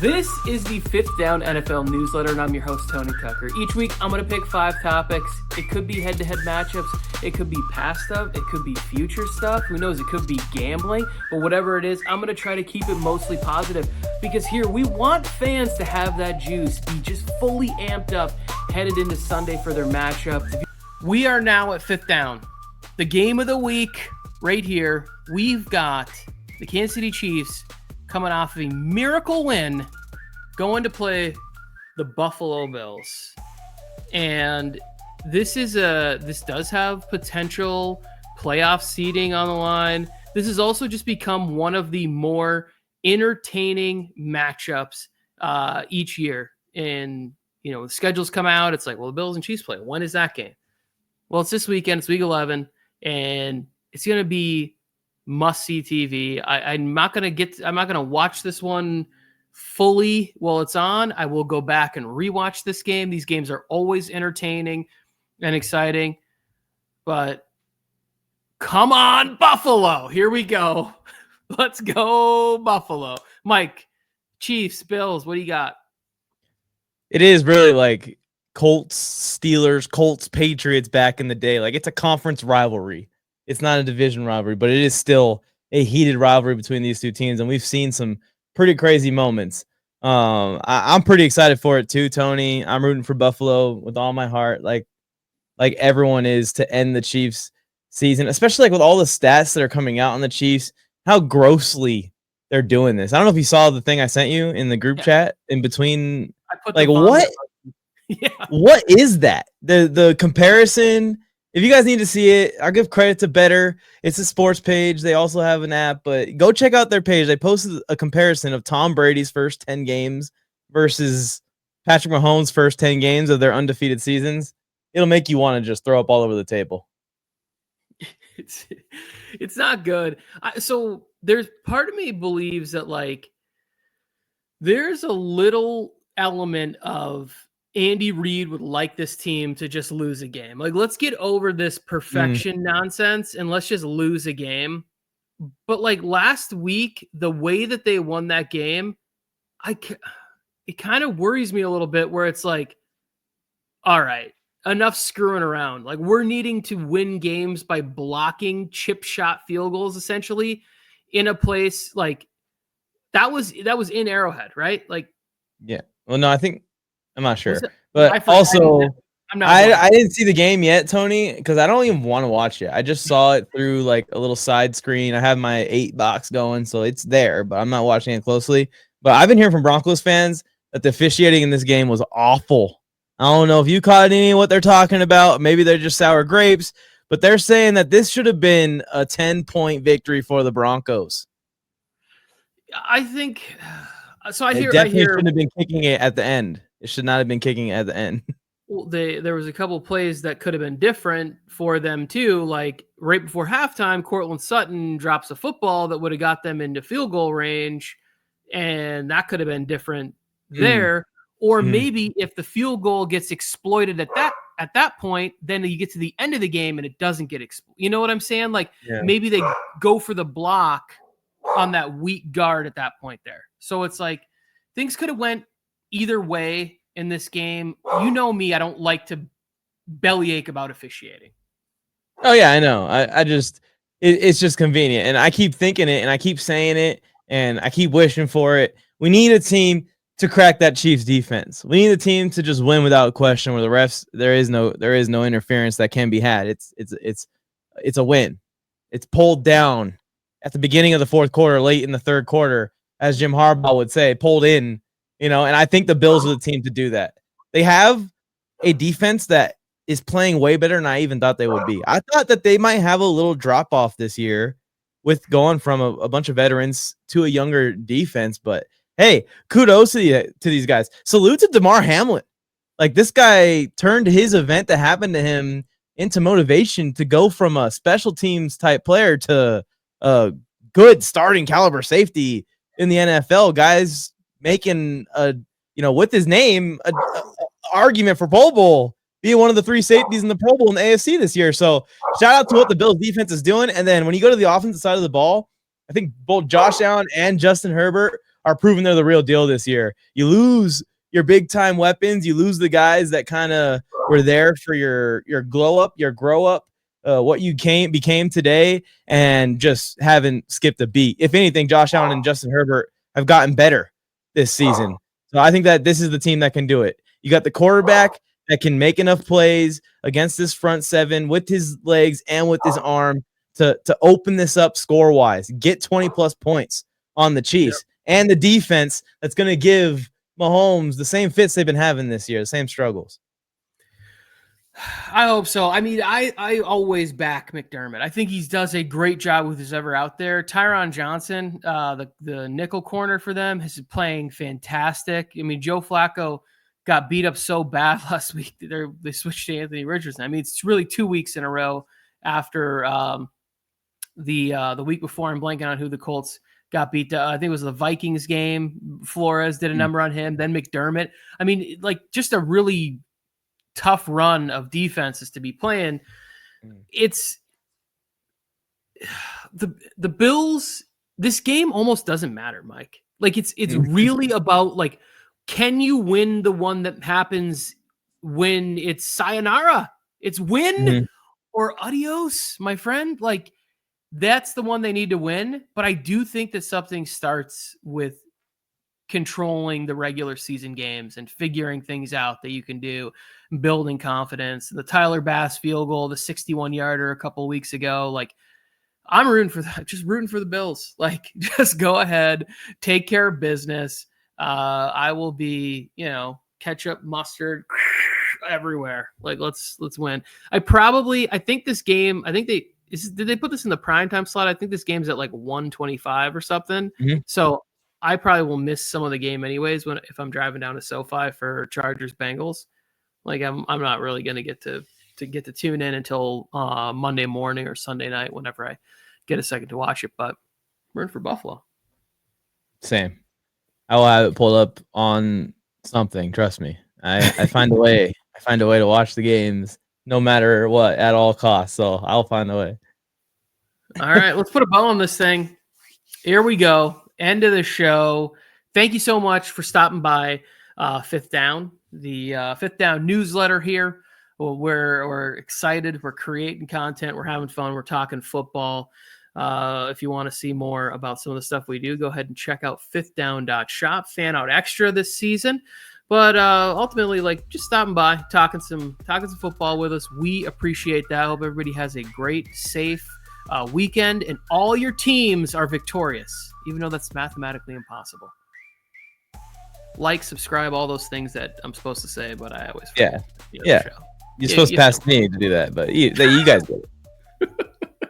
This is the Fifth Down NFL newsletter, and I'm your host, Tony Tucker. Each week, I'm going to pick 5 topics. It could be head-to-head matchups. It could be past stuff. It could be future stuff. Who knows? It could be gambling. But whatever it is, I'm going to try to keep it mostly positive because here, we want fans to have that juice, be just fully amped up, headed into Sunday for their matchup. We are now at Fifth Down. The game of the week right here. We've got the Kansas City Chiefs coming off of a miracle win, going to play the Buffalo Bills. And this does have potential playoff seeding on the line. This has also just become one of the more entertaining matchups each year. And, the schedules come out. It's like, well, the Bills and Chiefs play. When is that game? Well, it's this weekend. It's week 11. And it's going to be must-see TV. I'm not going to watch this one fully while it's on. I will go back and rewatch this game. These games are always entertaining and exciting. But come on, Buffalo. Here we go. Let's go, Buffalo. Mike, Chiefs, Bills, what do you got? It is really like Colts, Steelers, Colts, Patriots back in the day. Like, it's a conference rivalry. It's not a division rivalry, but it is still a heated rivalry between these two teams, and we've seen some pretty crazy moments. I'm pretty excited for it too, Tony. I'm rooting for Buffalo with all my heart, like everyone is, to end the Chiefs season, especially like with all the stats that are coming out on the Chiefs, how grossly they're doing this. I don't know if you saw the thing I sent you in the group chat in between. Like, what? Yeah. What is that? The comparison. If you guys need to see it, I'll give credit to Better. It's a sports page. They also have an app, but go check out their page. They posted a comparison of Tom Brady's first 10 games versus Patrick Mahomes' first 10 games of their undefeated seasons. It'll make you want to just throw up all over the table. It's not good. So there's part of me believes that, like, there's a little element of Andy Reid would like this team to just lose a game. Like, let's get over this perfection nonsense and let's just lose a game. But like last week, the way that they won that game, it kind of worries me a little bit, where it's like, all right, enough screwing around. Like, we're needing to win games by blocking chip shot field goals, essentially, in a place like that was in Arrowhead, right? Like, yeah. Well, no, I'm not sure, but also I didn't see the game yet, Tony, because I don't even want to watch it. I just saw it through like a little side screen. I have my 8 box going, so it's there, but I'm not watching it closely. But I've been hearing from Broncos fans that the officiating in this game was awful. I don't know if you caught any of what they're talking about. Maybe they're just sour grapes, but they're saying that this should have been a 10-point victory for the Broncos. I think so. It definitely shouldn't have been kicking it at the end. It should not have been kicking at the end. Well, there was a couple plays that could have been different for them too. Like right before halftime, Cortland Sutton drops a football that would have got them into field goal range, and that could have been different there. Or maybe if the field goal gets exploited at that point, then you get to the end of the game and it doesn't get exploited. You know what I'm saying? Like, maybe they go for the block on that weak guard at that point there. So it's like things could have went either way in this game. You know me, I don't like to bellyache about officiating. Oh yeah, I know. I just it's just convenient, and I keep thinking it, and I keep saying it, and I keep wishing for it. We need a team to crack that Chiefs defense. We need a team to just win without question, where the refs there is no interference that can be had. It's a win. It's pulled down at the beginning of the fourth quarter, late in the third quarter, as Jim Harbaugh would say, pulled in. And I think the Bills are the team to do that. They have a defense that is playing way better than I even thought they would be. I thought that they might have a little drop off this year with going from a bunch of veterans to a younger defense. But hey, kudos to these guys. Salute to DeMar Hamlin. Like, this guy turned his event that happened to him into motivation to go from a special teams type player to a good starting caliber safety in the NFL. Guys making with his name, a argument for Pro Bowl, being one of the 3 safeties in the Pro Bowl in the AFC this year. So shout out to what the Bills defense is doing. And then when you go to the offensive side of the ball, I think both Josh Allen and Justin Herbert are proving they're the real deal this year. You lose your big time weapons. You lose the guys that kind of were there for your glow up, your grow up, what you became today, and just haven't skipped a beat. If anything, Josh Allen and Justin Herbert have gotten better this season. So I think that this is the team that can do it. You got the quarterback that can make enough plays against this front seven with his legs and with his arm to open this up score-wise, get 20-plus points on the Chiefs, and the defense that's going to give Mahomes the same fits they've been having this year, the same struggles. I hope so. I mean, I always back McDermott. I think he does a great job with who's ever out there. Tyron Johnson, the nickel corner for them, is playing fantastic. I mean, Joe Flacco got beat up so bad last week that they switched to Anthony Richardson. I mean, it's really 2 weeks in a row after the week before. I'm blanking on who the Colts got beat. I think it was the Vikings game. Flores did a number on him. Then McDermott. I mean, like, just a really tough run of defenses to be playing. It's the Bills. This game almost doesn't matter, Mike. Like, it's really about, like, can you win the one that happens when it's sayonara? It's win or adios, my friend. Like, that's the one they need to win. But I do think that something starts with controlling the regular season games and figuring things out that you can do, building confidence. The Tyler Bass field goal, the 61-yarder a couple of weeks ago, like, I'm rooting for that. Just rooting for the Bills. Like, just go ahead, take care of business. I will be, ketchup, mustard everywhere. Like, let's win. I think this game, did they put this in the primetime slot? I think this game's at like 125 or something. So I probably will miss some of the game anyways if I'm driving down to SoFi for Chargers Bengals. Like, I'm not really going to get to tune in until Monday morning or Sunday night whenever I get a second to watch it. But we're in for Buffalo. Same. I will have it pulled up on something. Trust me. I find a way. I find a way to watch the games no matter what at all costs. So I'll find a way. All right, let's put a bow on this thing. Here we go. End of the show. Thank you so much for stopping by Fifth Down, the Fifth Down newsletter here. Well, we're excited. We're creating content. We're having fun. We're talking football. If you want to see more about some of the stuff we do, go ahead and check out fifthdown.shop. Fan out extra this season. But ultimately, like, just stopping by, talking some football with us. We appreciate that. I hope everybody has a great, safe weekend, and all your teams are victorious, even though that's mathematically impossible. Like, subscribe, all those things that I'm supposed to say, but I always forget. Yeah. You're supposed to pass me to do that, but you guys did it.